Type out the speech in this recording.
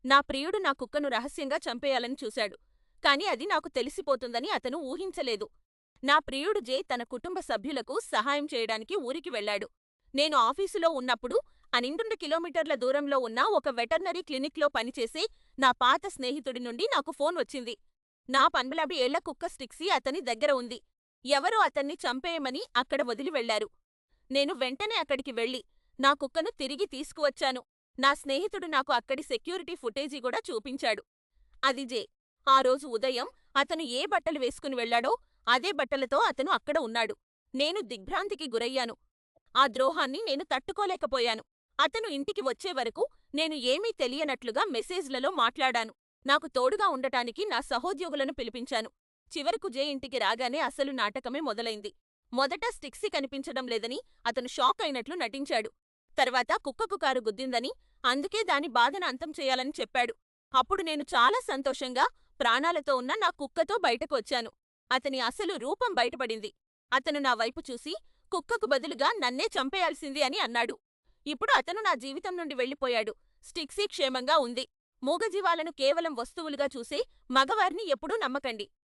నా ప్రియుడు నా కుక్కను రహస్యంగా చంపేయాలని చూశాడు. కాని అది నాకు తెలిసిపోతుందని అతను ఊహించలేదు. నా ప్రియుడు జే తన కుటుంబ సభ్యులకు సహాయం చేయడానికి ఊరికి వెళ్ళాడు. నేను ఆఫీసులో ఉన్నప్పుడు 12 కిలోమీటర్ల దూరంలో ఉన్న ఒక వెటర్నరీ క్లినిక్‌లో పనిచేసే నా పాత స్నేహితుడి నుండి నాకు ఫోన్ వచ్చింది. నా 12 ఏళ్ల కుక్క స్టిక్సీ అతని దగ్గర ఉంది. ఎవరో అతన్ని చంపేయమని అక్కడ వదిలి వెళ్లారు. నేను వెంటనే అక్కడికి వెళ్లి నా కుక్కను తిరిగి తీసుకువచ్చాను. నా స్నేహితుడు నాకు అక్కడి సెక్యూరిటీ ఫుటేజీ కూడా చూపించాడు. అది జే. ఆ రోజు ఉదయం అతను ఏ బట్టలు వేసుకుని వెళ్ళాడో అదే బట్టలతో అతను అక్కడ ఉన్నాడు. నేను దిగ్భ్రాంతికి గురయ్యాను. ఆ ద్రోహాన్ని నేను తట్టుకోలేకపోయాను. అతను ఇంటికి వచ్చే వరకు నేను ఏమీ తెలియనట్లుగా మెసేజ్లలో మాట్లాడాను. నాకు తోడుగా ఉండటానికి నా సహోద్యోగులను పిలిపించాను. చివరకు జే ఇంటికి రాగానే అసలు నాటకమే మొదలైంది. మొదట స్టిక్సీ కనిపించడం లేదని అతను షాక్ అయినట్లు నటించాడు. తర్వాత కుక్కకు కారు గుద్దిందని, అందుకే దాని బాధను అంతం చేయాలని చెప్పాడు. అప్పుడు నేను చాలా సంతోషంగా ప్రాణాలతో ఉన్న నా కుక్కతో బయటకు వచ్చాను. అతని అసలు రూపం బయటపడింది. అతను నా వైపు చూసి కుక్కకు బదులుగా నన్నే చంపేయాల్సింది అని అన్నాడు. ఇప్పుడు అతను నా జీవితం నుండి వెళ్ళిపోయాడు. స్టిక్సీ క్షేమంగా ఉంది. మూగజీవాలను కేవలం వస్తువులుగా చూసే మగవారిని ఎప్పుడూ నమ్మకండి.